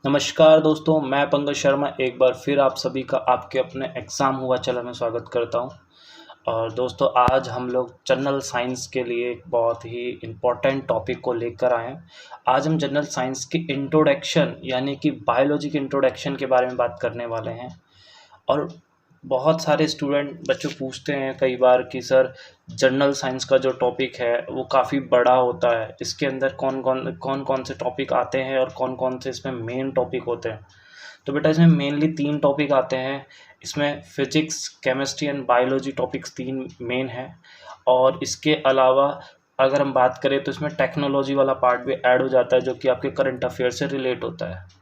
नमस्कार दोस्तों, मैं पंकज शर्मा एक बार फिर आप सभी का आपके अपने एग्ज़ाम हुआ चैनल में स्वागत करता हूं। और दोस्तों, आज हम लोग जनरल साइंस के लिए एक बहुत ही इम्पोर्टेंट टॉपिक को लेकर आए हैं। आज हम जनरल साइंस की इंट्रोडक्शन यानी कि बायोलॉजी के इंट्रोडक्शन के बारे में बात करने वाले हैं। और बहुत सारे स्टूडेंट बच्चों पूछते हैं कई बार कि सर, जनरल साइंस का जो टॉपिक है वो काफ़ी बड़ा होता है, इसके अंदर कौन कौन से टॉपिक आते हैं और कौन कौन से इसमें मेन टॉपिक होते हैं। तो बेटा, इसमें मेनली 3 टॉपिक आते हैं। इसमें physics, chemistry and biology topics 3 main हैं। और इसके अलावा अगर हम बात करें तो इसमें टेक्नोलॉजी वाला पार्ट भी ऐड हो जाता है, जो कि आपके करंट अफेयर से रिलेट होता है।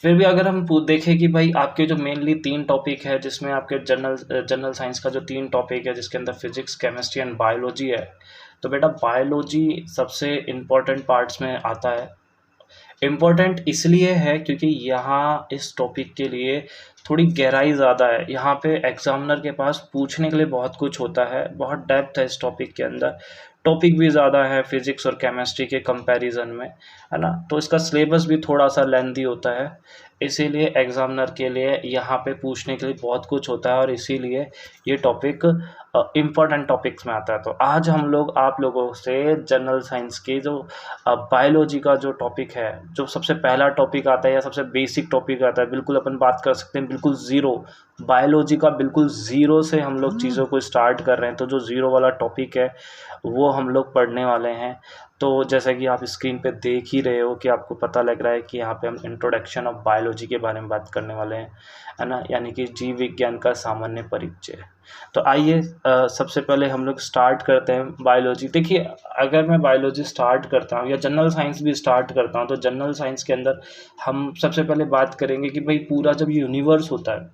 फिर भी अगर हम देखें कि भाई आपके जो मेनली 3 टॉपिक है, जिसमें आपके जनरल साइंस का जो 3 टॉपिक है, जिसके अंदर फिजिक्स, केमिस्ट्री एंड बायोलॉजी है, तो बेटा बायोलॉजी सबसे इम्पोर्टेंट पार्ट्स में आता है। इम्पोर्टेंट इसलिए है क्योंकि यहाँ इस टॉपिक के लिए थोड़ी गहराई ज़्यादा है। यहाँ पे एग्जामिनर के पास पूछने के लिए बहुत कुछ होता है, बहुत डेप्थ है इस टॉपिक के अंदर। टॉपिक भी ज़्यादा है फिजिक्स और केमिस्ट्री के कंपैरिजन में, है ना। तो इसका सिलेबस भी थोड़ा सा लेंथी होता है, इसीलिए एग्जामिनर के लिए यहाँ पे पूछने के लिए बहुत कुछ होता है और इसीलिए ये टॉपिक इम्पोर्टेंट टॉपिक्स में आता है। तो आज हम लोग आप लोगों से जनरल साइंस के जो बायोलॉजी का जो टॉपिक है, जो सबसे पहला टॉपिक आता है या सबसे बेसिक टॉपिक आता है, बिल्कुल अपन बात कर सकते हैं बिल्कुल ज़ीरो, बायोलॉजी का बिल्कुल ज़ीरो से हम लोग चीज़ों को स्टार्ट कर रहे हैं। तो जो ज़ीरो वाला टॉपिक है वो हम लोग पढ़ने वाले हैं। तो जैसा कि आप स्क्रीन पे देख ही रहे हो कि आपको पता लग रहा है कि यहाँ पे हम इंट्रोडक्शन ऑफ बायोलॉजी के बारे में बात करने वाले हैं, है ना, यानी कि जीव विज्ञान का सामान्य परिचय। तो आइए सबसे पहले हम लोग स्टार्ट करते हैं बायोलॉजी। देखिए, अगर मैं बायोलॉजी स्टार्ट करता हूँ या जनरल साइंस भी स्टार्ट करता हूँ, तो जनरल साइंस के अंदर हम सबसे पहले बात करेंगे कि भाई पूरा जब यूनिवर्स होता है,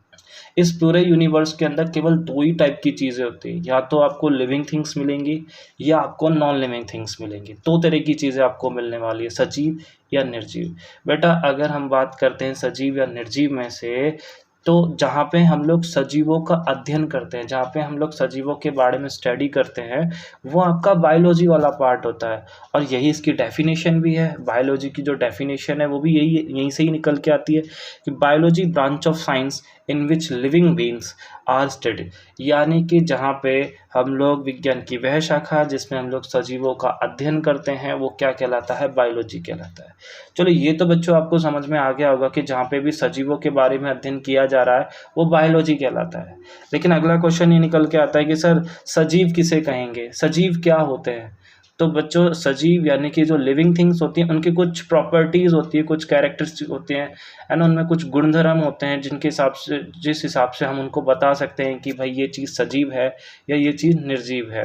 इस पूरे यूनिवर्स के अंदर केवल 2 ही टाइप की चीज़ें होती हैं। या तो आपको लिविंग थिंग्स मिलेंगी या आपको नॉन लिविंग थिंग्स मिलेंगी। 2 तरह की चीज़ें आपको मिलने वाली है, सजीव या निर्जीव। बेटा, अगर हम बात करते हैं सजीव या निर्जीव में से, तो जहाँ पे हम लोग सजीवों का अध्ययन करते हैं, जहाँ पे हम लोग सजीवों के बारे में स्टडी करते हैं, वो आपका बायोलॉजी वाला पार्ट होता है। और यही इसकी डेफिनेशन भी है। बायोलॉजी की जो डेफिनेशन है वो भी यहीं से ही निकल के आती है कि biology branch of science in which living beings are study, यानी कि जहाँ पे हम लोग विज्ञान की वह शाखा जिसमें हम लोग सजीवों का अध्ययन करते हैं, वो क्या कहलाता है? बायोलॉजी कहलाता है। चलो, ये तो बच्चों आपको समझ में आ गया होगा कि जहाँ पे भी सजीवों के बारे में अध्ययन किया जा रहा है वो बायोलॉजी कहलाता है। लेकिन अगला क्वेश्चन ये निकल के आता है कि सर, सजीव किसे कहेंगे, सजीव क्या होते हैं? तो बच्चों, सजीव यानी कि जो लिविंग थिंग्स होती हैं उनकी कुछ प्रॉपर्टीज़ होती है, कुछ कैरेक्टरिस्टिक होती हैं, है ना, उनमें कुछ गुणधर्म होते हैं जिनके हिसाब से, जिस हिसाब से हम उनको बता सकते हैं कि भाई ये चीज़ सजीव है या ये चीज़ निर्जीव है।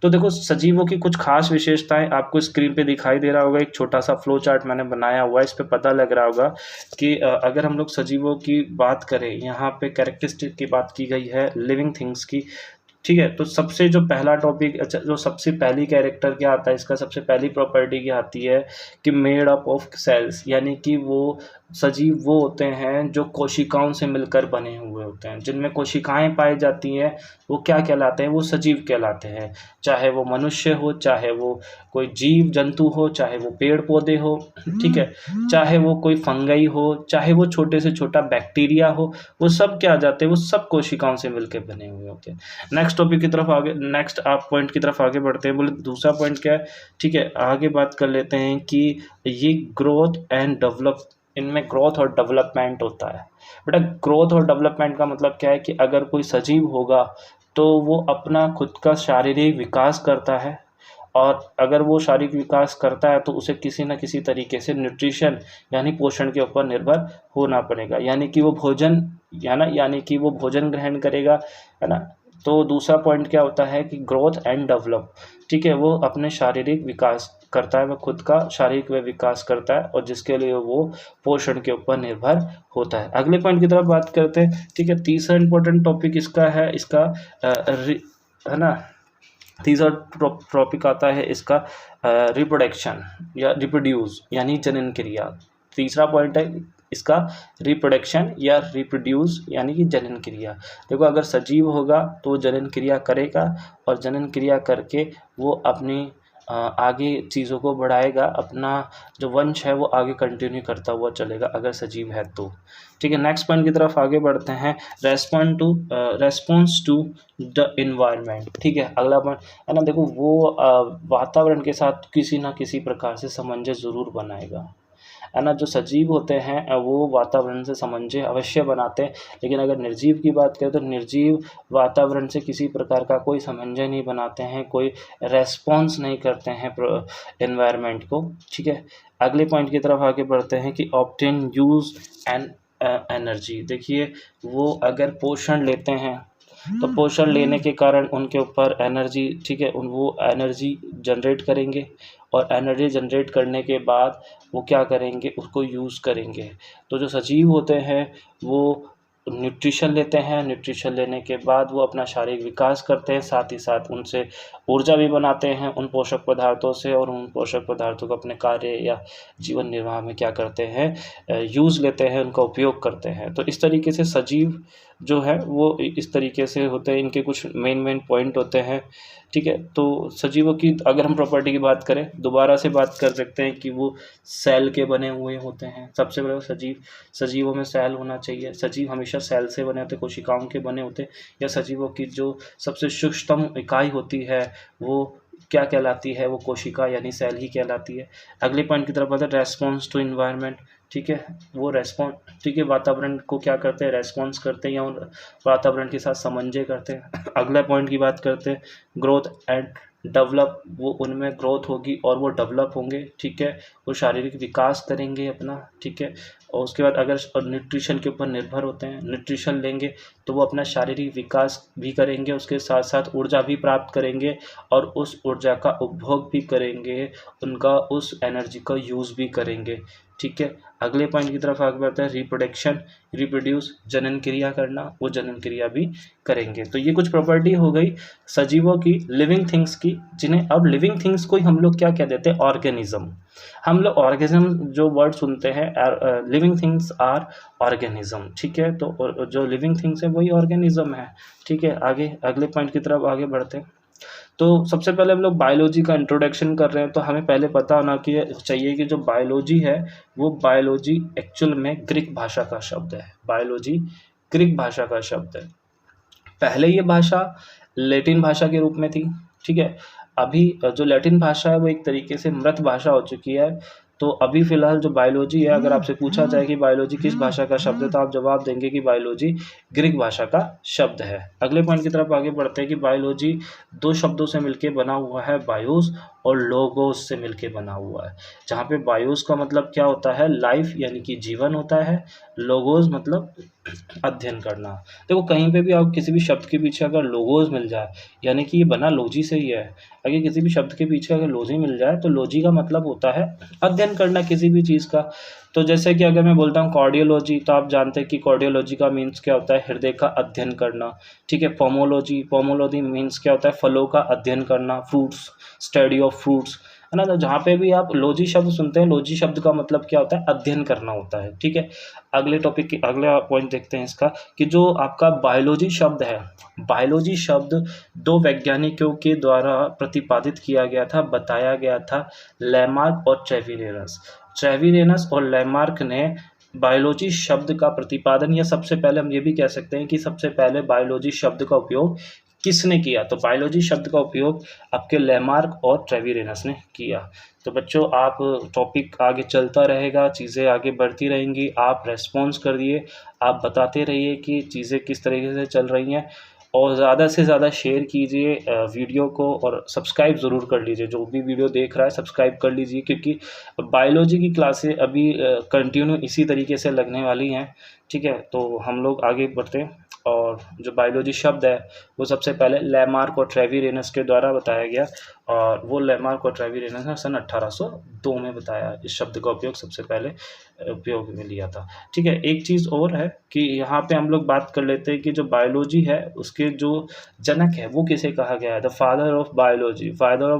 तो देखो, सजीवों की कुछ खास विशेषताएं आपको स्क्रीन पे दिखाई दे रहा होगा। एक छोटा सा फ्लो चार्ट मैंने बनाया हुआ है, इस पे पता लग रहा होगा कि अगर हम लोग सजीवों की बात करें, यहाँ पे कैरेक्टरिस्टिक की बात की गई है लिविंग थिंग्स की। ठीक है, तो सबसे जो पहला टॉपिक, अच्छा, जो सबसे पहली कैरेक्टर क्या आता है इसका, सबसे पहली प्रॉपर्टी क्या आती है कि मेड अप ऑफ सेल्स, यानी कि वो सजीव वो होते हैं जो कोशिकाओं से मिलकर बने हुए होते हैं। जिनमें कोशिकाएं पाई जाती हैं वो क्या कहलाते हैं? वो सजीव कहलाते हैं। चाहे वो मनुष्य हो, चाहे वो कोई जीव जंतु हो, चाहे वो पेड़ पौधे हो, ठीक है, चाहे वो कोई फंगई हो, चाहे वो छोटे से छोटा बैक्टीरिया हो, वो सब क्या आ जाते हैं? वो सब कोशिकाओं से मिलकर बने हुए होते हैं। नेक्स्ट टॉपिक की तरफ आगे, नेक्स्ट आप पॉइंट की तरफ आगे बढ़ते हैं। बोले दूसरा पॉइंट क्या है? ठीक है, आगे बात कर लेते हैं कि ये ग्रोथ एंड डेवलप, इनमें ग्रोथ और डेवलपमेंट होता है। बेटा, ग्रोथ और डेवलपमेंट का मतलब क्या है कि अगर कोई सजीव होगा तो वो अपना खुद का शारीरिक विकास करता है, और अगर वो शारीरिक विकास करता है तो उसे किसी न किसी तरीके से न्यूट्रिशन यानी पोषण के ऊपर निर्भर होना पड़ेगा, यानी कि वो भोजन, यानी कि वो भोजन ग्रहण करेगा, है ना। तो दूसरा पॉइंट क्या होता है कि ग्रोथ एंड डेवलप, ठीक है, वो अपने शारीरिक विकास करता है, वो खुद का शारीरिक विकास करता है, और जिसके लिए वो पोषण के ऊपर निर्भर होता है। अगले पॉइंट की तरफ बात करते हैं। ठीक है, तीसरा इंपॉर्टेंट टॉपिक इसका है, इसका है ना, तीसरा टॉपिक आता है इसका रिप्रोडक्शन या रिप्रोड्यूस यानी जनन क्रिया। तीसरा पॉइंट है इसका रिप्रोडक्शन या रिप्रोड्यूस यानी कि जनन क्रिया। देखो, अगर सजीव होगा तो वो जनन क्रिया करेगा, और जनन क्रिया करके वो अपनी आगे चीज़ों को बढ़ाएगा, अपना जो वंश है वो आगे कंटिन्यू करता हुआ चलेगा अगर सजीव है तो। ठीक है, नेक्स्ट पॉइंट की तरफ आगे बढ़ते हैं। Response to the environment. ठीक है, अगला पॉइंट है ना, देखो वो वातावरण के साथ किसी ना किसी प्रकार से सामंजस्य ज़रूर बनाएगा, है ना। जो सजीव होते हैं वो वातावरण से सामंजस्य अवश्य बनाते हैं, लेकिन अगर निर्जीव की बात करें तो निर्जीव वातावरण से किसी प्रकार का कोई सामंजस्य नहीं बनाते हैं, कोई रेस्पॉन्स नहीं करते हैं एनवायरनमेंट को। ठीक है, अगले पॉइंट की तरफ आगे बढ़ते हैं कि ऑब्टेन यूज एंड एनर्जी। देखिए, वो अगर पोषण लेते हैं तो पोषण लेने के कारण उनके ऊपर एनर्जी, ठीक है, वो एनर्जी जनरेट करेंगे, और एनर्जी जनरेट करने के बाद वो क्या करेंगे, उसको यूज़ करेंगे। तो जो सजीव होते हैं वो न्यूट्रिशन लेते हैं, न्यूट्रिशन लेने के बाद वो अपना शारीरिक विकास करते हैं, साथ ही साथ उनसे ऊर्जा भी बनाते हैं उन पोषक पदार्थों से, और उन पोषक पदार्थों को अपने कार्य या जीवन निर्वाह में क्या करते हैं, यूज़ लेते हैं, उनका उपयोग करते हैं। तो इस तरीके से सजीव जो है वो इस तरीके से होते हैं, इनके कुछ मेन पॉइंट होते हैं। ठीक है, तो सजीवों की अगर हम प्रॉपर्टी की बात करें, दोबारा से बात कर सकते हैं कि वो सेल के बने हुए होते हैं। सबसे पहले सजीवों में सेल होना चाहिए। सजीव हमेशा सेल से बने होते, कोशिकाओं के बने होते, या सजीवों की जो सबसे सूक्ष्म इकाई होती है वो क्या कहलाती है, वो कोशिका यानी सेल ही कहलाती है। अगले पॉइंट की तरफ आते हैं, रेस्पॉन्स टू इन्वायरमेंट। ठीक है, वो रेस्पॉन्स, ठीक है, वातावरण को क्या करते हैं, रेस्पॉन्स करते हैं या उन वातावरण के साथ समन्वय करते हैं। अगला पॉइंट की बात करते हैं, ग्रोथ एंड डेवलप। वो उनमें ग्रोथ होगी और वो डेवलप होंगे। ठीक है, वो शारीरिक विकास करेंगे अपना। ठीक है, और उसके बाद अगर न्यूट्रिशन के ऊपर निर्भर होते हैं, न्यूट्रिशन लेंगे तो वो अपना शारीरिक विकास भी करेंगे, उसके साथ साथ ऊर्जा भी प्राप्त करेंगे, और उस ऊर्जा का उपभोग भी करेंगे, उनका उस एनर्जी का यूज़ भी करेंगे। ठीक है, अगले पॉइंट की तरफ आगे बढ़ते हैं, रिप्रोडक्शन, रिप्रोड्यूस, जनन क्रिया करना, वो जनन क्रिया भी करेंगे। तो ये कुछ प्रॉपर्टी हो गई सजीवों की, लिविंग थिंग्स की, जिन्हें अब लिविंग थिंग्स को ही हम लोग क्या कह देते हैं, ऑर्गेनिज्म। हम लोग ऑर्गेनिज्म जो वर्ड सुनते हैं, लिविंग थिंग्स आर ऑर्गेनिज्म। ठीक है, तो जो लिविंग थिंग्स है वही ऑर्गेनिज्म है। ठीक है, आगे अगले पॉइंट की तरफ आगे बढ़ते हैं। तो सबसे पहले हम लोग बायोलॉजी का इंट्रोडक्शन कर रहे हैं, तो हमें पहले पता होना चाहिए कि जो बायोलॉजी है वो बायोलॉजी एक्चुअल में ग्रीक भाषा का शब्द है। बायोलॉजी ग्रीक भाषा का शब्द है। पहले ये भाषा लैटिन भाषा के रूप में थी। ठीक है, अभी जो लैटिन भाषा है वो एक तरीके से मृत भाषा हो चुकी है। तो अभी फ़िलहाल जो बायोलॉजी है, अगर आपसे पूछा जाए कि बायोलॉजी किस भाषा का शब्द है, तो आप जवाब देंगे कि बायोलॉजी ग्रीक भाषा का शब्द है। अगले पॉइंट की तरफ आगे बढ़ते हैं कि बायोलॉजी दो शब्दों से मिलकर बना हुआ है, बायोस और लोगोस से मिलकर बना हुआ है। जहाँ पे बायोस का मतलब क्या होता है, लाइफ यानी कि जीवन होता है, लोगोस मतलब अध्ययन करना। देखो, कहीं पे भी आप किसी भी शब्द के पीछे अगर लोगोस मिल जाए, यानी कि ये बना लॉजी से ही है। अगर किसी भी शब्द के पीछे अगर लॉजी मिल जाए तो लॉजी का मतलब होता है अध्ययन करना किसी भी चीज़ का। तो जैसे कि अगर मैं बोलता हूँ कार्डियोलॉजी, तो आप जानते हैं कि कार्डियोलॉजी का मीन्स क्या होता है, हृदय का अध्ययन करना। ठीक है, पोमोलॉजी मीन्स क्या होता है, फलों का अध्ययन करना, फ्रूट्स, स्टडी ऑफ फ्रूट्स, है ना। तो जहाँ पे भी आप लॉजी शब्द सुनते हैं, लॉजी शब्द का मतलब क्या होता है, अध्ययन करना होता है। ठीक है, अगले टॉपिक की अगला पॉइंट देखते हैं इसका, कि जो आपका बायोलॉजी शब्द है, बायोलॉजी शब्द दो वैज्ञानिकों के द्वारा प्रतिपादित किया गया था, बताया गया था, लैमार्क और ट्रेविरेनस और लैमार्क ने बायोलॉजी शब्द का प्रतिपादन, या सबसे पहले हम ये भी कह सकते हैं कि सबसे पहले बायोलॉजी शब्द का उपयोग किसने किया, तो बायोलॉजी शब्द का उपयोग आपके लैमार्क और ट्रेविरेनस ने किया। तो बच्चों, आप टॉपिक आगे चलता रहेगा, चीज़ें आगे बढ़ती रहेंगी, आप रेस्पॉन्स करिए, आप बताते रहिए कि चीज़ें किस तरीके से चल रही हैं, और ज़्यादा से ज़्यादा शेयर कीजिए वीडियो को, और सब्सक्राइब ज़रूर कर लीजिए। जो भी वीडियो देख रहा है सब्सक्राइब कर लीजिए, क्योंकि बायोलॉजी की क्लासें अभी कंटिन्यू इसी तरीके से लगने वाली हैं। ठीक है, तो हम लोग आगे बढ़ते हैं, और जो बायोलॉजी शब्द है वो सबसे पहले लैमार्क और ट्रेविरेनस के द्वारा बताया गया, और वो लैमार्क और ट्रेविरेनस ने सन 1802 में बताया, इस शब्द का उपयोग सबसे पहले उपयोग में लिया था। ठीक है, एक चीज़ और है कि यहाँ पे हम लोग बात कर लेते हैं कि जो बायोलॉजी है उसके जो जनक है वो किसे कहा गया है, द फादर ऑफ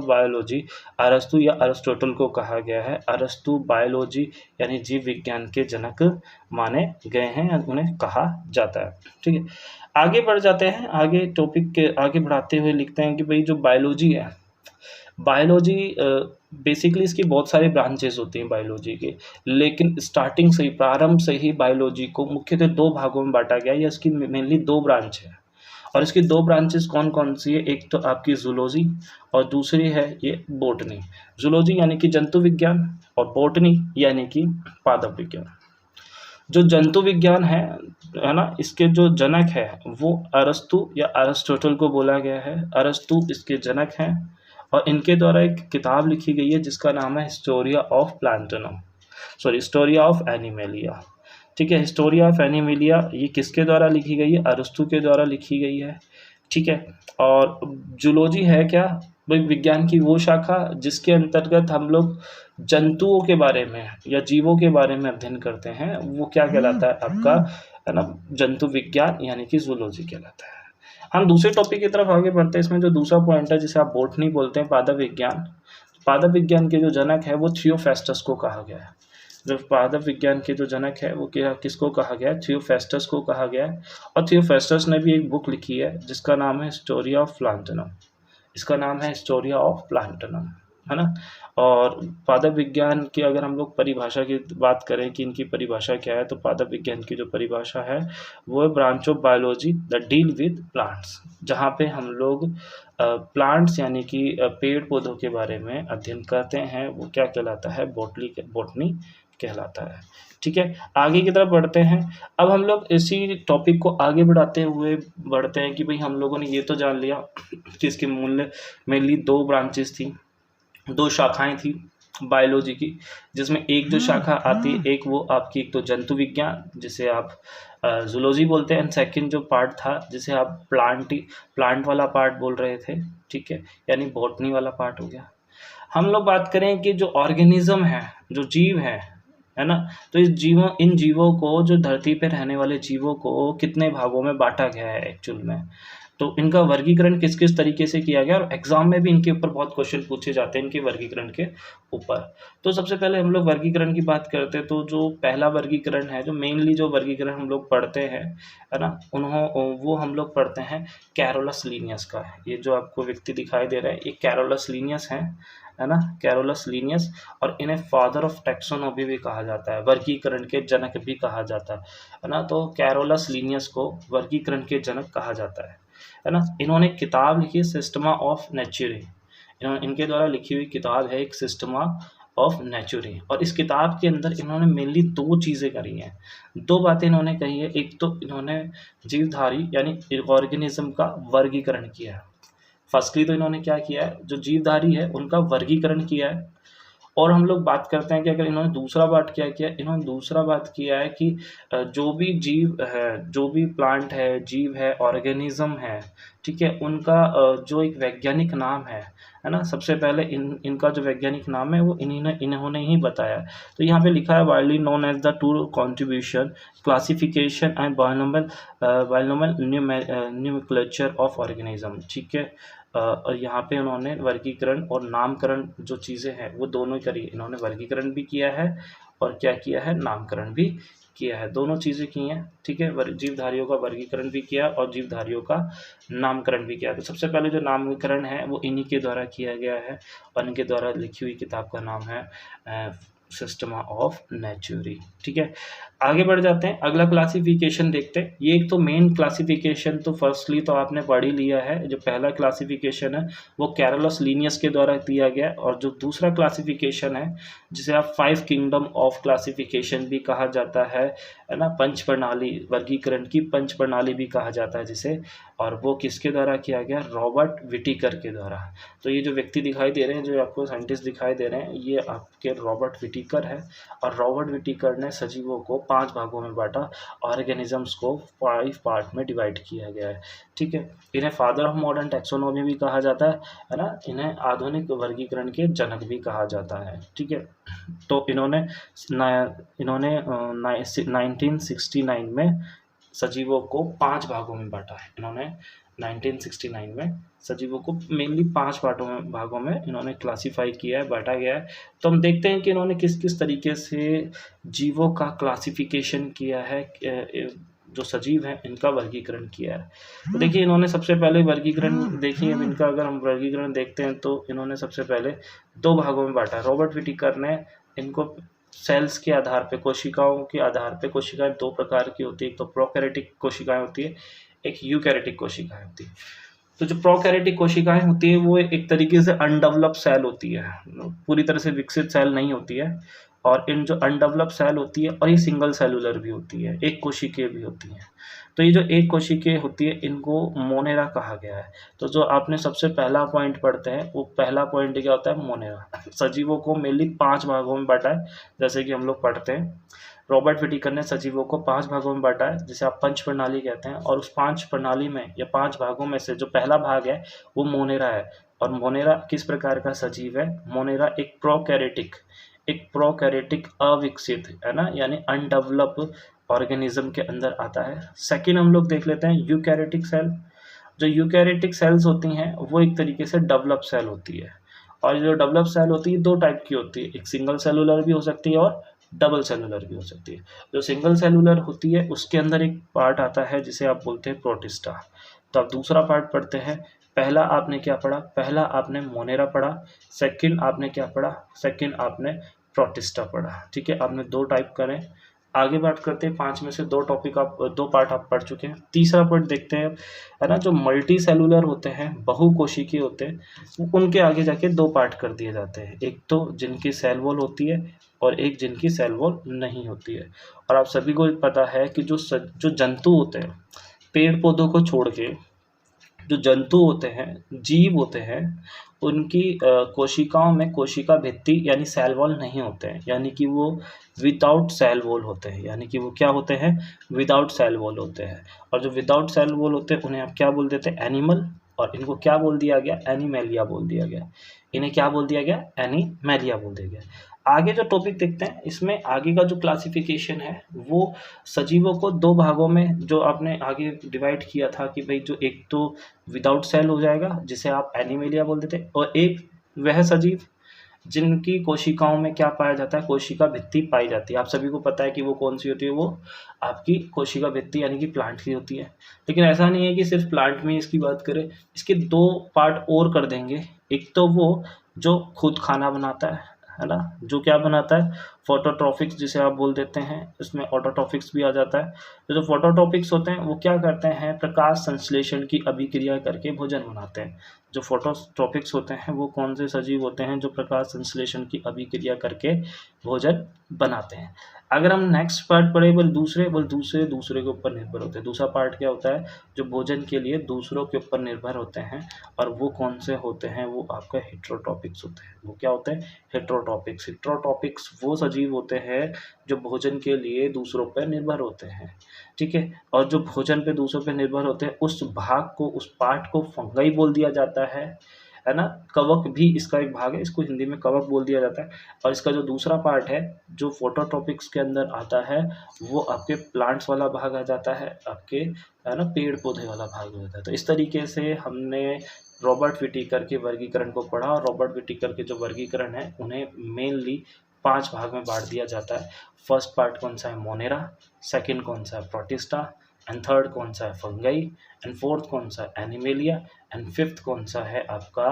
बायोलॉजी अरस्तु या अरिस्टोटल को कहा गया है। अरस्तु बायोलॉजी यानी जीव विज्ञान के जनक माने गए हैं, उन्हें कहा जाता है। ठीक है, आगे बढ़ जाते हैं, आगे टॉपिक के आगे बढ़ाते हुए लिखते हैं कि भाई जो बायोलॉजी है, बायोलॉजी बेसिकली इसकी बहुत सारी ब्रांचेस होती हैं बायोलॉजी के, लेकिन स्टार्टिंग से ही, प्रारंभ से ही बायोलॉजी को मुख्यतः 2 भागों में बाँटा गया है, या इसकी मेनली 2 ब्रांच है। और इसकी 2 ब्रांचेस कौन-कौन सी है? एक तो आपकी ज़ूलॉजी और दूसरी है ये बॉटनी। ज़ूलॉजी यानी कि जंतु विज्ञान और बॉटनी यानी कि पादप विज्ञान। जो जंतु विज्ञान है ना? इसके जो जनक है वो अरस्तु या अरिस्टोटल को बोला गया है। अरस्तु इसके जनक हैं और इनके द्वारा एक किताब लिखी गई है जिसका नाम है Historia of Plantarum, sorry Historia of Animalia. ठीक है, हिस्टोरिया ऑफ एनिमेलिया ये किसके द्वारा लिखी गई है? अरस्तु के द्वारा लिखी गई है। ठीक है, और जूलॉजी है क्या? भाई विज्ञान की वो शाखा जिसके अंतर्गत हम लोग जंतुओं के बारे में या जीवों के बारे में अध्ययन करते हैं, वो क्या कहलाता है आपका, है ना, जंतु विज्ञान यानी कि जूलॉजी कहलाता है। हम दूसरे टॉपिक की तरफ आगे बढ़ते हैं। इसमें जो दूसरा पॉइंट है जिसे आप बॉटनी बोलते हैं, पादप विज्ञान। पादप विज्ञान के जो जनक है वो थियोफेस्टस को कहा गया है। जो पादप विज्ञान के जो जनक है वो क्या, किसको कहा गया है? थियोफेस्टस को कहा गया है। और थियोफेस्टस ने भी एक बुक लिखी है जिसका नाम है हिस्टोरिया ऑफ प्लांटनम। इसका नाम है हिस्टोरिया ऑफ प्लांटनम, है ना। और पादप विज्ञान की अगर हम लोग परिभाषा की बात करें कि इनकी परिभाषा क्या है, तो पादप विज्ञान की जो परिभाषा है वो है branch of biology that deal with plants, जहाँ पे हम लोग प्लांट्स यानी कि पेड़ पौधों के बारे में अध्ययन करते हैं, वो क्या कहलाता है? बॉटनी कहलाता है। ठीक है, आगे की तरफ बढ़ते हैं। अब हम लोग इसी टॉपिक को आगे बढ़ाते हुए बढ़ते हैं कि भाई हम लोगों ने ये तो जान लिया कि इसके मूल्य मेनली 2 ब्रांचेस थी, 2 शाखाएं थी बायोलॉजी की, जिसमें एक जो शाखा आती है, एक वो आपकी, एक तो जंतु विज्ञान जिसे आप जूलॉजी बोलते हैं, एंड सेकंड जो पार्ट था जिसे आप प्लांट वाला पार्ट बोल रहे थे। ठीक है, यानी बॉटनी वाला पार्ट हो गया। हम लोग बात करें कि जो ऑर्गेनिज्म है, जो जीव है ना, तो इन जीवों को, जो धरती पे रहने वाले जीवों को कितने भागों में बांटा गया है एक्चुअल में, तो इनका वर्गीकरण किस किस तरीके से किया गया, और एग्जाम में भी इनके ऊपर बहुत क्वेश्चन पूछे जाते हैं इनके वर्गीकरण के ऊपर। तो सबसे पहले हम लोग वर्गीकरण की बात करते हैं, तो जो पहला वर्गीकरण है, जो मेनली जो वर्गीकरण हम लोग पढ़ते हैं, है ना, वो हम लोग पढ़ते हैं कैरोलस लीनियस का। ये जो आपको व्यक्ति दिखाई दे रहा है, ये कैरोलस लीनियस है ना, कैरोलस लीनियस। और इन्हें फादर ऑफ टैक्सोनॉमी भी कहा जाता है, वर्गीकरण के जनक भी कहा जाता है ना। तो कैरोलस लीनियस को वर्गीकरण के जनक कहा जाता है ना। इन्होंने किताब लिखी, सिस्टमा ऑफ नेचुरी। इनके द्वारा लिखी हुई किताब है एक सिस्टमा ऑफ नेचुरी, और इस किताब के अंदर इन्होंने मेनली 2 चीज़ें करी हैं, 2 बातें इन्होंने कही है। एक तो इन्होंने जीवधारी यानी ऑर्गेनिज्म का वर्गीकरण किया है। फर्स्टली तो इन्होंने क्या किया है, जो जीवधारी है उनका वर्गीकरण किया है। और हम लोग बात करते हैं कि अगर इन्होंने दूसरा बात क्या किया, इन्होंने दूसरा बात किया है कि जो भी जीव है, जो भी प्लांट है, जीव है, ऑर्गेनिज्म है, ठीक है, उनका जो एक वैज्ञानिक नाम है ना, सबसे पहले इनका जो वैज्ञानिक नाम है वो इन्होंने ही बताया। तो यहाँ पे लिखा है widely known as the 2 contribution classification and binomial nomenclature of organism. ठीक है, और यहाँ पे उन्होंने वर्गीकरण और नामकरण जो चीज़ें हैं वो दोनों करी। इन्होंने वर्गीकरण भी किया है और क्या किया है, नामकरण भी किया है, दोनों चीज़ें की हैं। ठीक है, जीवधारियों का वर्गीकरण भी किया और जीवधारियों का नामकरण भी किया। तो सबसे पहले जो नामकरण है वो इन्हीं के द्वारा किया गया है, और इनके द्वारा लिखी हुई किताब का नाम है सिस्टमा ऑफ नेचुरी। ठीक है, आगे बढ़ जाते हैं, अगला क्लासिफिकेशन देखते हैं। ये एक तो मेन क्लासिफिकेशन तो फर्स्टली तो आपने पढ़ ही लिया है, जो पहला क्लासिफिकेशन है वो कैरोलस लीनियस के द्वारा दिया गया, और जो दूसरा क्लासिफिकेशन है जिसे आप 5 किंगडम ऑफ क्लासिफिकेशन भी कहा जाता है ना, पंच प्रणाली, वर्गीकरण की पंच प्रणाली भी कहा जाता है जिसे, और वो किसके द्वारा किया गया, रॉबर्ट विटिकर के द्वारा। तो ये जो व्यक्ति दिखाई दे रहे हैं, जो आपको साइंटिस्ट दिखाई दे रहे हैं, ये आपके रॉबर्ट विटिकर है, और रॉबर्ट विटिकर ने सजीवों को 5 भागों में बांटा, ऑर्गेनिजम्स को 5 पार्ट में डिवाइड किया गया है। ठीक है, इन्हें फादर ऑफ मॉडर्न टैक्सोनॉमी भी कहा जाता है ना, इन्हें आधुनिक वर्गीकरण के जनक भी कहा जाता है। ठीक है, तो इन्होंने 1969 में सजीवों को 5 भागों में बांटा है। इन्होंने 1969 में सजीवों को मेनली 5 भागों में इन्होंने क्लासीफाई किया है, बांटा गया है। तो हम देखते हैं कि इन्होंने किस किस तरीके से जीवों का क्लासिफिकेशन किया है, जो सजीव हैं इनका वर्गीकरण किया है। तो देखिए इन्होंने सबसे पहले वर्गीकरण देखिए, अब इनका अगर हम वर्गीकरण देखते हैं तो इन्होंने सबसे पहले 2 भागों में बांटा है। रॉबर्ट विटिकर ने इनको सेल्स के आधार पे, कोशिकाओं के आधार पे, कोशिकाएं 2 प्रकार की होती है, एक तो प्रोकैरियोटिक कोशिकाएं होती है, एक यूकैरियोटिक कोशिकाएं होती है। तो जो प्रोकैरियोटिक कोशिकाएं होती है वो एक तरीके से अनडेवलप्ड सेल होती है, पूरी तरह से विकसित सेल नहीं होती है। और इन जो अनडेवलप्ड सेल होती है, और ये सिंगल सेलुलर भी होती है, एक कोशिकीय भी होती है। तो ये जो एक कोशिकीय होती है इनको मोनेरा कहा गया है। तो जो आपने सबसे पहला पॉइंट पढ़ते हैं वो पहला पॉइंट क्या होता है, मोनेरा। सजीवों को मेनली 5 भागों में बांटा है, जैसे कि हम लोग पढ़ते हैं। रॉबर्ट विटिकर ने सजीवों को 5 भागों में बांटा है, जिसे आप पंच प्रणाली कहते हैं। और उस 5 प्रणाली में या 5 भागों में से जो पहला भाग है वो मोनेरा है। और मोनेरा किस प्रकार का सजीव है? मोनेरा एक प्रोकैरियोटिक अविकसित है ना, यानी अनडेवलप्ड ऑर्गेनिज्म के अंदर आता है। सेकंड हम लोग देख लेते हैं यूकैरियोटिक सेल। जो यूकैरियोटिक सेल्स होती हैं वो एक तरीके से डेवलप सेल होती है। और जो डेवलप सेल होती है 2 टाइप की होती है, एक सिंगल सेलुलर भी हो सकती है और डबल सेलुलर भी हो सकती है। जो सिंगल सेलुलर होती है उसके अंदर एक पार्ट आता है जिसे आप बोलते हैं प्रोटिस्टा। तो आप दूसरा पार्ट पढ़ते हैं। पहला आपने क्या पढ़ा? पहला आपने मोनेरा पढ़ा। सेकंड आपने क्या पढ़ा? सेकंड आपने प्रोटिस्टा पढ़ा। ठीक है, आपने 2 टाइप करें। आगे बात करते हैं, 5 में से 2 पार्ट आप पढ़ चुके हैं। तीसरा पार्ट देखते हैं, है ना, जो मल्टी सेलुलर होते हैं, बहुकोशिकीय होते हैं, उनके आगे जाके 2 पार्ट कर दिए जाते हैं। एक तो जिनकी सेल वॉल होती है और एक जिनकी सेल वॉल नहीं होती है। और आप सभी को पता है कि जो जंतु होते हैं, पेड़ पौधों को छोड़ के जो जंतु होते हैं, जीव होते हैं, उनकी कोशिकाओं में कोशिका भित्ति यानी सेल वॉल नहीं होते हैं, यानी कि वो विदाउट सेल वॉल होते हैं, यानी कि वो क्या होते हैं? विदाउट सेल वॉल होते हैं। और जो विदाउट सेल वॉल होते हैं उन्हें आप क्या बोल देते हैं? एनिमल। और इनको क्या बोल दिया गया? एनिमेलिया बोल दिया गया। इन्हें क्या बोल दिया गया? एनिमेलिया बोल दिया गया। आगे जो टॉपिक देखते हैं, इसमें आगे का जो क्लासिफिकेशन है वो सजीवों को 2 भागों में, जो आपने आगे डिवाइड किया था कि भाई जो एक तो विदाउट सेल हो जाएगा जिसे आप एनिमेलिया बोल देते हैं, और एक वह सजीव जिनकी कोशिकाओं में क्या पाया जाता है? कोशिका भित्ति पाई जाती है। आप सभी को पता है कि वो कौन सी होती है? वो आपकी कोशिका भित्ति यानी कि प्लांट की होती है। लेकिन ऐसा नहीं है कि सिर्फ प्लांट में इसकी बात करें, इसके 2 पार्ट और कर देंगे। एक तो वो जो खुद खाना बनाता है ना, जो क्या बनाता है? फोटोट्रॉपिक्स जिसे आप बोल देते हैं, इसमें ऑटोट्रॉपिक्स भी आ जाता है। तो जो फोटोट्रॉपिक्स होते हैं वो क्या करते हैं? प्रकाश संश्लेषण की अभिक्रिया करके भोजन बनाते हैं। जो फोटोट्रॉपिक्स होते हैं वो कौन से सजीव होते हैं? जो प्रकाश संश्लेषण की अभिक्रिया करके भोजन बनाते हैं। अगर हम नेक्स्ट पार्ट पढ़े, दूसरे के ऊपर निर्भर होते हैं। दूसरा पार्ट क्या होता है? जो भोजन के लिए दूसरों के ऊपर निर्भर होते हैं, और वो कौन से होते हैं? वो आपका हेटेरोट्रॉपिक्स होते हैं। वो क्या होते हैं? हेटेरोट्रॉपिक्स वो सजीव होते हैं जो भोजन के लिए दूसरों पर निर्भर होते हैं। ठीक है, और जो भोजन पे दूसरों पे निर्भर होते हैं उस भाग को, उस पार्ट को फंगाई बोल दिया जाता है ना। कवक भी इसका एक भाग है, इसको हिंदी में कवक बोल दिया जाता है। और इसका जो दूसरा पार्ट है जो फोटोट्रॉपिक्स के अंदर आता है, वो आपके प्लांट्स वाला भाग आ जाता है, आपके, है ना, पेड़ पौधे वाला भाग हो जाता है। तो इस तरीके से हमने रॉबर्ट विटिकर के वर्गीकरण को पढ़ा। और रॉबर्ट विटिकर के जो वर्गीकरण है उन्हें मेनली 5 भाग में बांट दिया जाता है। फर्स्ट पार्ट कौन सा है? मोनेरा। सेकंड कौन सा है? प्रोटिस्टा। एंड थर्ड कौन सा है? फंगाई। एंड फोर्थ कौन सा है? एनिमेलिया। एंड फिफ्थ कौन सा है? आपका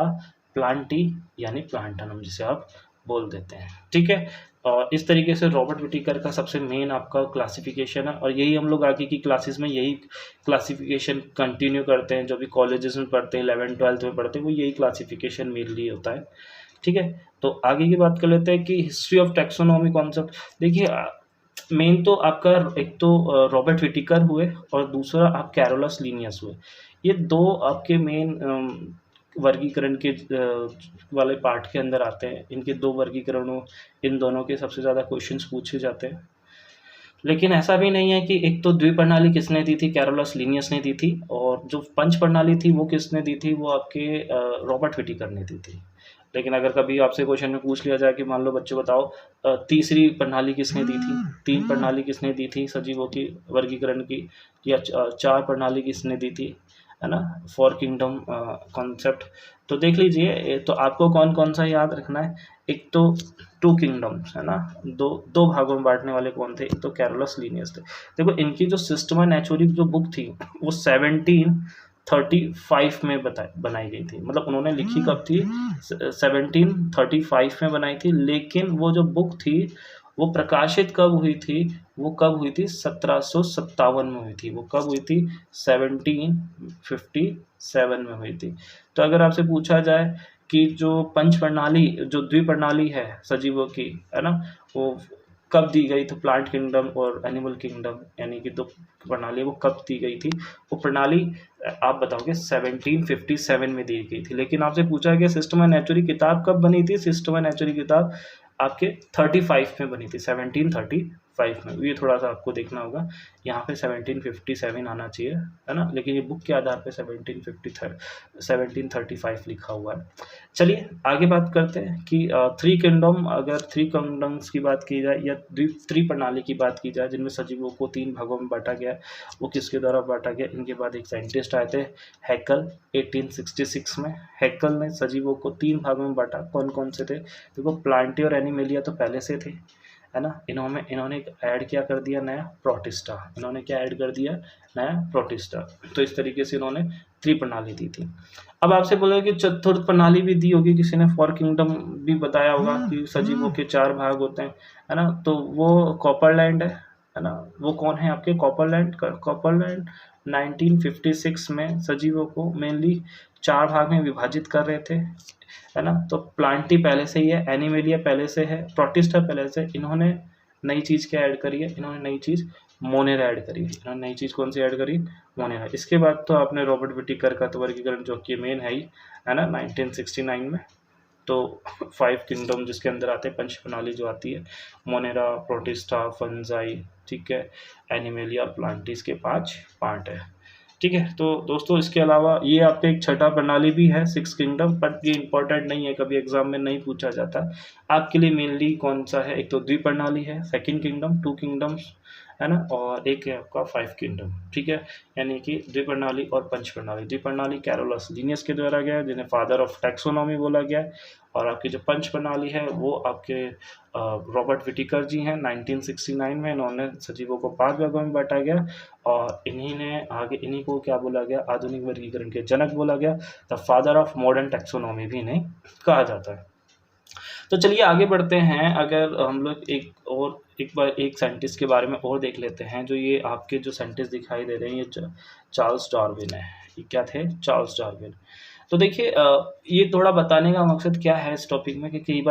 प्लांटी यानी प्लांटनम, जिसे आप बोल देते हैं। ठीक है, और इस तरीके से रॉबर्ट विटिकर का सबसे मेन आपका क्लासिफिकेशन है। और यही हम लोग आगे की क्लासेस में यही क्लासिफिकेशन कंटिन्यू करते हैं। जो भी कॉलेजेस में पढ़ते हैं, 11th 12th में पढ़ते हैं, वो यही क्लासिफिकेशन मेनली होता है। ठीक है, तो आगे की बात कर लेते हैं कि हिस्ट्री ऑफ टैक्सोनॉमी कॉन्सेप्ट। देखिए मेन तो आपका एक तो रॉबर्ट विटिकर हुए और दूसरा आप कैरोलस लिनियस हुए। ये 2 आपके मेन वर्गीकरण के वाले पार्ट के अंदर आते हैं। इनके 2 वर्गीकरणों, इन दोनों के सबसे ज़्यादा क्वेश्चंस पूछे जाते हैं। लेकिन ऐसा भी नहीं है कि एक तो द्विप्रणाली किसने दी थी? कैरोलस लिनियस ने दी थी। और जो पंच प्रणाली थी वो किसने दी थी? वो आपके रॉबर्ट विटिकर ने दी थी। लेकिन अगर कभी आपसे क्वेश्चन में पूछ लिया जाए कि मान लो बच्चे बताओ तीसरी प्रणाली किसने दी थी, 3 प्रणाली किसने दी थी सजीवों की वर्गीकरण की, या 4 प्रणाली किसने दी थी, है ना, फॉर किंगडम कॉन्सेप्ट। तो देख लीजिए, तो आपको कौन कौन सा याद रखना है। एक तो 2 किंगडम्स, है ना, दो भागों में बांटने वाले कौन थे, एक तो कैरोलस लीनियस थे। देखो इनकी जो सिस्टमा नेचुरी जो बुक थी वो 1735 में बनाई गई थी। मतलब उन्होंने लिखी कब थी, 1735 में बनाई थी, लेकिन वो जो बुक थी वो प्रकाशित कब हुई थी, वो कब हुई थी, 1757 में हुई थी। वो कब हुई थी, 1757 में हुई थी। तो अगर आपसे पूछा जाए कि जो पंच प्रणाली, जो द्विप्रणाली है सजीवों की, है ना, वो कब दी गई, तो प्लांट किंगडम और एनिमल किंगडम यानी कि दो प्रणाली वो कब दी गई थी, वो प्रणाली आप बताओगे 1757 में दी गई थी। लेकिन आपसे पूछा गया सिस्टमा नेचुरी किताब कब बनी थी, सिस्टमा नेचुरी किताब आपके 35 में बनी थी, 1735 में। ये थोड़ा सा आपको देखना होगा, यहाँ पे 1757 आना चाहिए, है ना, लेकिन ये बुक के आधार पे 1735 लिखा हुआ है। चलिए आगे बात करते हैं कि 3 किंगडम, अगर 3 किंगडम्स की बात की जाए या त्रिप्रणाली की बात की जाए जिनमें सजीवों को 3 भागों में बांटा गया, वो किसके द्वारा बांटा गया। इनके बाद एक साइंटिस्ट आए थे हैकल 1866 में। हैकल ने सजीवों को 3 भागों में बांटा। कौन कौन से थे, देखो प्लांटी और एनिमेलिया तो पहले से थे, है ना। इन्होंने ऐड क्या कर दिया, नया प्रोटिस्टा। इन्होंने क्या ऐड कर दिया, नया प्रोटिस्टा। तो इस तरीके से इन्होंने त्रिप्रणाली दी थी। अब आपसे बोला कि चतुर्थ प्रणाली भी दी होगी, किसी ने फॉर किंगडम भी बताया होगा कि सजीवों के 4 भाग होते हैं, है ना। तो वो कॉपरलैंड है ना। वो कौन है आपके, कॉपरलैंड। 1956 में सजीवों को मेनली 4 भाग में विभाजित कर रहे थे, है ना। तो प्लांटी पहले से ही है, एनिमेलिया पहले से है, प्रोटिस्टा पहले से। इन्होंने नई चीज़ क्या ऐड करी है, इन्होंने नई चीज़ मोनेरा ऐड करी है। इन्होंने नई चीज़ कौन सी ऐड करी, मोनेरा। इसके बाद तो आपने रॉबर्ट विटिकर का तो वर्गीकरण जो कि मेन है ही, है ना, 1969 में। तो 5 किंगडम जिसके अंदर आते हैं, पंच प्रणाली जो आती है, मोनेरा, प्रोटिस्टा, फंजाई, ठीक है, एनिमेलिया, प्लांटिस के 5 पार्ट है, ठीक है। तो दोस्तों इसके अलावा ये आपके एक छठा प्रणाली भी है 6 किंगडम, बट ये इंपॉर्टेंट नहीं है, कभी एग्जाम में नहीं पूछा जाता। आपके लिए मेनली कौन सा है, एक तो द्विप्रणाली है, 2nd किंगडम, 2 किंगडम्स, है ना, और एक है आपका 5 किंगडम, ठीक है। यानी कि द्विप्रणाली और पंच प्रणाली। द्विप्रणाली कैरोलस लीनियस के द्वारा गया, जिन्हें फादर ऑफ टैक्सोनॉमी बोला गया, और आपकी जो पंच प्रणाली है वो आपके रॉबर्ट विटिकर जी हैं 1969 में। इन्होंने सजीवों को 5 भागों में बांटा गया, और इन्हीं को क्या बोला गया, आधुनिक वर्गीकरण के जनक बोला गया। The father of modern taxonomy भी इन्हें कहा जाता है। तो चलिए आगे बढ़ते हैं। अगर हम लोग एक बार एक साइंटिस्ट के बारे में और देख लेते हैं। जो ये आपके जो साइंटिस्ट दिखाई दे रहे हैं, ये चार्ल्स डार्विन है। ये क्या थे, चार्ल्स डार्विन। तो देखिए ये थोड़ा बताने का मकसद क्या है इस टॉपिक में कि कई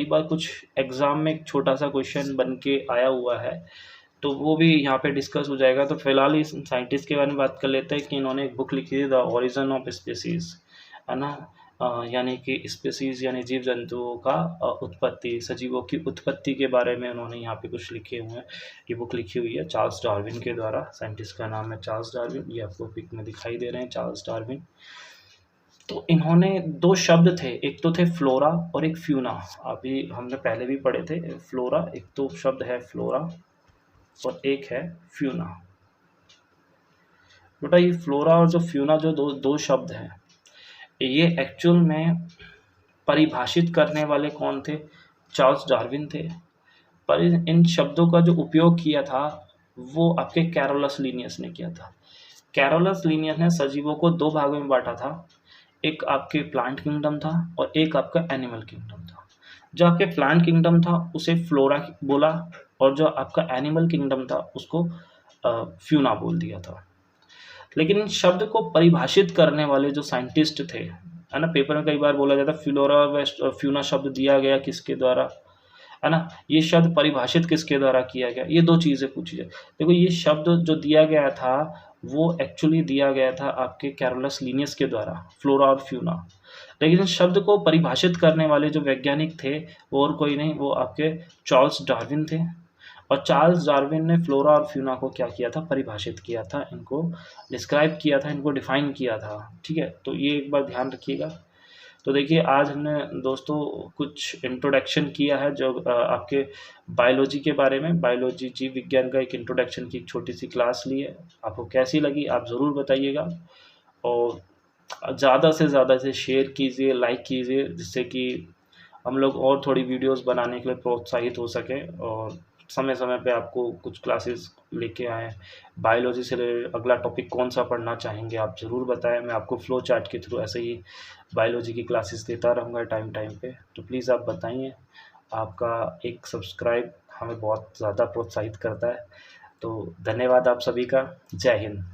बार कुछ एग्जाम में एक छोटा सा क्वेश्चन बन के आया हुआ है, तो वो भी यहाँ पे डिस्कस हो जाएगा। तो फिलहाल इस साइंटिस्ट के बारे में बात कर लेते हैं कि इन्होंने एक बुक लिखी थी, द ओरिजिन ऑफ स्पीसीज, है ना। यानी कि स्पीसीज यानी जीव जंतुओं का उत्पत्ति, सजीवों की उत्पत्ति के बारे में उन्होंने यहाँ पे कुछ लिखे हुए हैं। ये बुक लिखी हुई है चार्ल्स डार्विन के द्वारा। साइंटिस्ट का नाम है चार्ल्स डार्विन, ये आपको पिक में दिखाई दे रहे हैं, चार्ल्स डार्विन। तो इन्होंने 2 शब्द थे, एक तो थे फ्लोरा और एक फ्यूना। अभी हमने पहले भी पढ़े थे फ्लोरा, एक तो शब्द है फ्लोरा और एक है फ्यूना। बेटा ये फ्लोरा और जो फ्यूना जो दो शब्द हैं, ये एक्चुअल में परिभाषित करने वाले कौन थे, चार्ल्स डार्विन थे। पर इन शब्दों का जो उपयोग किया था वो आपके कैरोलस लीनियस ने किया था। कैरोलस लीनियस ने सजीवों को 2 भागों में बांटा था, एक आपके प्लांट किंगडम था और एक आपका एनिमल किंगडम था। जो आपके प्लांट किंगडम था उसे फ्लोरा बोला, और जो आपका एनिमल किंगडम था उसको फ्यूना बोल दिया था। लेकिन इन शब्द को परिभाषित करने वाले जो साइंटिस्ट थे, है ना, पेपर में कई बार बोला जाता है फ्लोरा व फ्यूना शब्द दिया गया किसके द्वारा, है ना, ये शब्द परिभाषित किसके द्वारा किया गया, ये 2 चीज़ें पूछी जाए। देखो ये शब्द जो दिया गया था वो एक्चुअली दिया गया था आपके कैरोलस लीनियस के द्वारा, फ्लोरा और फ्यूना। लेकिन इस शब्द को परिभाषित करने वाले जो वैज्ञानिक थे वो और कोई नहीं, वो आपके चार्ल्स डार्विन थे। और चार्ल्स डार्विन ने फ्लोरा और फ्यूना को क्या किया था, परिभाषित किया था, इनको डिस्क्राइब किया था, इनको डिफाइन किया था, ठीक है। तो ये एक बार ध्यान रखिएगा। तो देखिए आज हमने दोस्तों कुछ इंट्रोडक्शन किया है जो आपके बायोलॉजी के बारे में, बायोलॉजी जीव विज्ञान का एक इंट्रोडक्शन की एक छोटी सी क्लास ली है। आपको कैसी लगी आप ज़रूर बताइएगा, और ज़्यादा से ज़्यादा इसे शेयर कीजिए, लाइक कीजिए, जिससे कि हम लोग और थोड़ी वीडियोस बनाने के लिए प्रोत्साहित हो सकें और समय समय पे आपको कुछ क्लासेस लेके आएँ। बायोलॉजी से रिलेटेड अगला टॉपिक कौन सा पढ़ना चाहेंगे आप ज़रूर बताएं। मैं आपको फ्लो चार्ट के थ्रू ऐसे ही बायोलॉजी की क्लासेस देता रहूँगा टाइम टाइम पे, तो प्लीज़ आप बताइए। आपका एक सब्सक्राइब हमें बहुत ज़्यादा प्रोत्साहित करता है। तो धन्यवाद आप सभी का। जय हिंद।